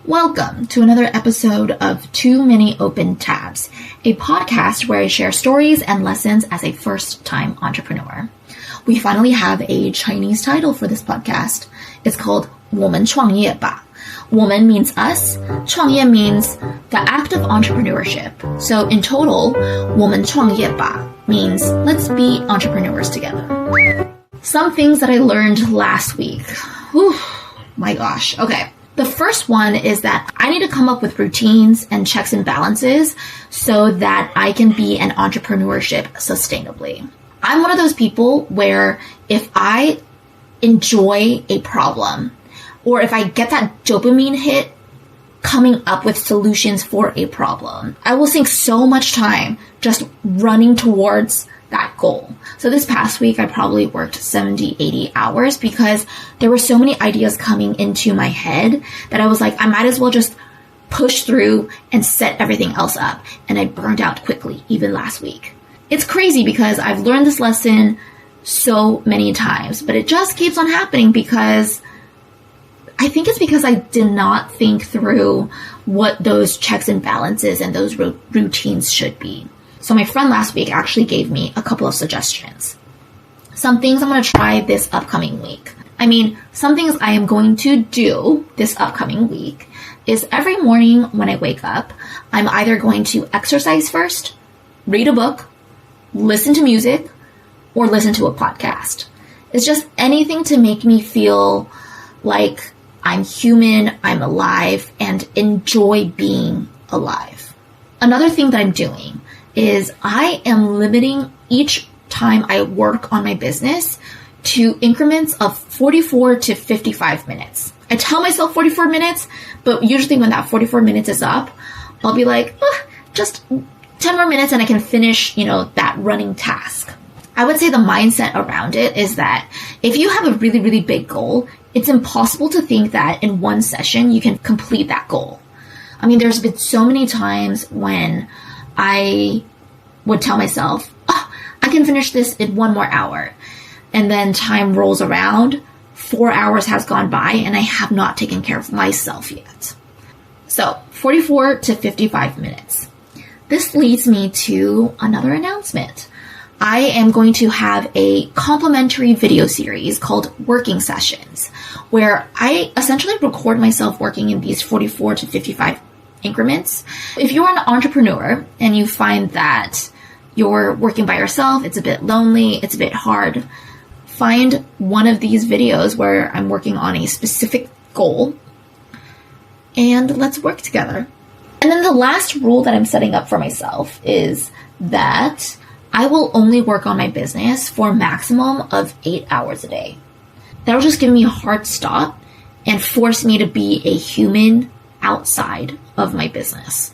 Welcome to another episode of Too Many Open Tabs, a podcast where I share stories and lessons as a first-time entrepreneur. We finally have a Chinese title for this podcast. It's called 我们创业吧. 我们 means us, 创业 means the act of entrepreneurship. So in total, 我们创业吧 means let's be entrepreneurs together. Some things that I learned last week. Whew, my gosh. Okay. The first one is that I need to come up with routines and checks and balances so that I can be an entrepreneurship sustainably. I'm one of those people where if I enjoy a problem or if I get that dopamine hit coming up with solutions for a problem, I will sink so much time just running towards that goal. So this past week, I probably worked 70, 80 hours because there were so many ideas coming into my head that I was like, I might as well just push through and set everything else up. And I burned out quickly, even last week. It's crazy because I've learned this lesson so many times, but it just keeps on happening because I think it's because I did not think through what those checks and balances and those routines should be. So my friend last week actually gave me a couple of suggestions. Some things I'm going to try this upcoming week. Some things I am going to do this upcoming week is every morning when I wake up, I'm either going to exercise first, read a book, listen to music, or listen to a podcast. It's just anything to make me feel like I'm human, I'm alive, and enjoy being alive. Another thing that I'm doing is I am limiting each time I work on my business to increments of 44 to 55 minutes. I tell myself 44 minutes, but usually when that 44 minutes is up, I'll be like, just 10 more minutes and I can finish, that running task. I would say the mindset around it is that if you have a really, really big goal, it's impossible to think that in one session you can complete that goal. There's been so many times when I would tell myself, I can finish this in 1 more hour. And then time rolls around, 4 hours has gone by, and I have not taken care of myself yet. So 44 to 55 minutes. This leads me to another announcement. I am going to have a complimentary video series called Working Sessions, where I essentially record myself working in these 44 to 55 increments. If you're an entrepreneur and you find that you're working by yourself, it's a bit lonely, it's a bit hard, find one of these videos where I'm working on a specific goal and let's work together. And then the last rule that I'm setting up for myself is that I will only work on my business for a maximum of 8 hours a day. That'll just give me a hard stop and force me to be a human outside of my business.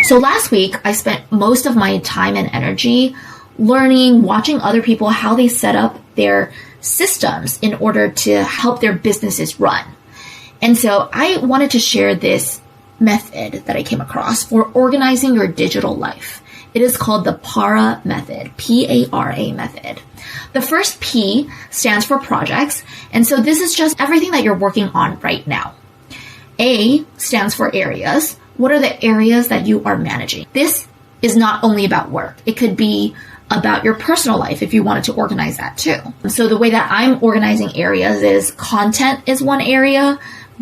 So last week, I spent most of my time and energy learning, watching other people, how they set up their systems in order to help their businesses run. And so I wanted to share this method that I came across for organizing your digital life. It is called the PARA method, P-A-R-A method. The first P stands for projects. And so this is just everything that you're working on right now. A stands for areas. What are the areas that you are managing? This is not only about work. It could be about your personal life if you wanted to organize that too. So the way that I'm organizing areas is content is one area,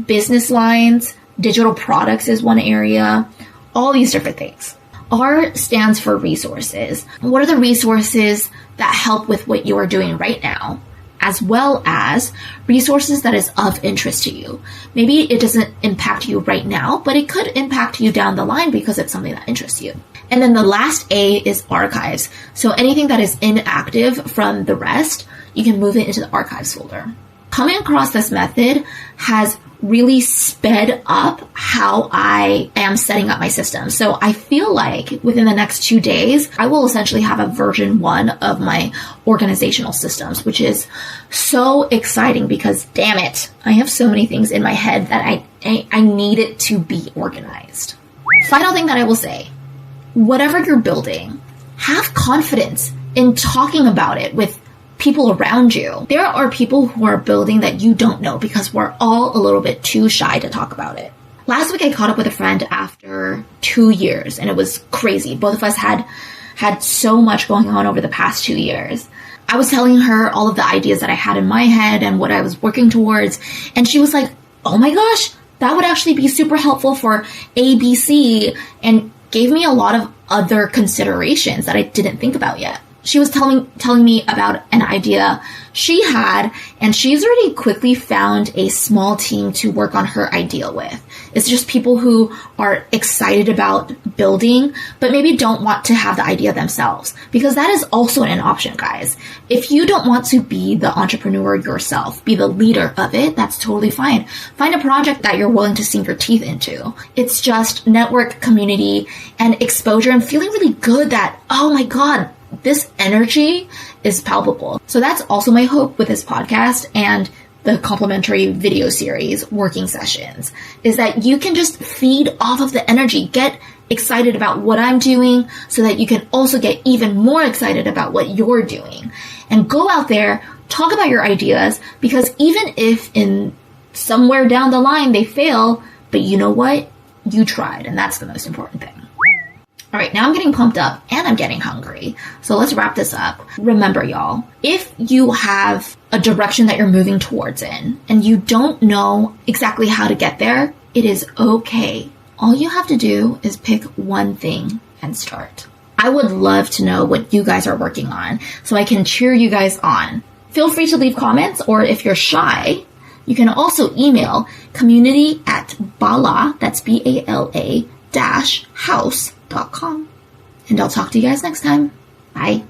business lines, digital products is one area, all these different things. R stands for resources. What are the resources that help with what you are doing right now, as well as resources that is of interest to you? Maybe it doesn't impact you right now, but it could impact you down the line because it's something that interests you. And then the last A is archives. So anything that is inactive from the rest, you can move it into the archives folder. Coming across this method has really sped up how I am setting up my system. So I feel like within the next 2 days, I will essentially have a version 1 of my organizational systems, which is so exciting because damn it, I have so many things in my head that I need it to be organized. Final thing that I will say, whatever you're building, have confidence in talking about it with people around you. There are people who are building that you don't know because we're all a little bit too shy to talk about it. Last week I caught up with a friend after 2 years, and it was crazy. Both of us had so much going on over the past 2 years. I was telling her all of the ideas that I had in my head and what I was working towards, and she was like, oh my gosh, that would actually be super helpful for ABC, and gave me a lot of other considerations that I didn't think about yet. She was telling me about an idea she had, and she's already quickly found a small team to work on her idea with. It's just people who are excited about building, but maybe don't want to have the idea themselves, because that is also an option, guys. If you don't want to be the entrepreneur yourself, be the leader of it, that's totally fine. Find a project that you're willing to sink your teeth into. It's just network, community, and exposure, and feeling really good that, oh my God, this energy is palpable. So that's also my hope with this podcast and the complimentary video series, Working Sessions, is that you can just feed off of the energy, get excited about what I'm doing so that you can also get even more excited about what you're doing. And go out there, talk about your ideas, because even if in somewhere down the line they fail, but you know what? You tried, and that's the most important thing. All right, now I'm getting pumped up and I'm getting hungry. So let's wrap this up. Remember, y'all, if you have a direction that you're moving towards in and you don't know exactly how to get there, it is okay. All you have to do is pick one thing and start. I would love to know what you guys are working on so I can cheer you guys on. Feel free to leave comments, or if you're shy, you can also email community@bala, that's BALA -house.com. And I'll talk to you guys next time. Bye.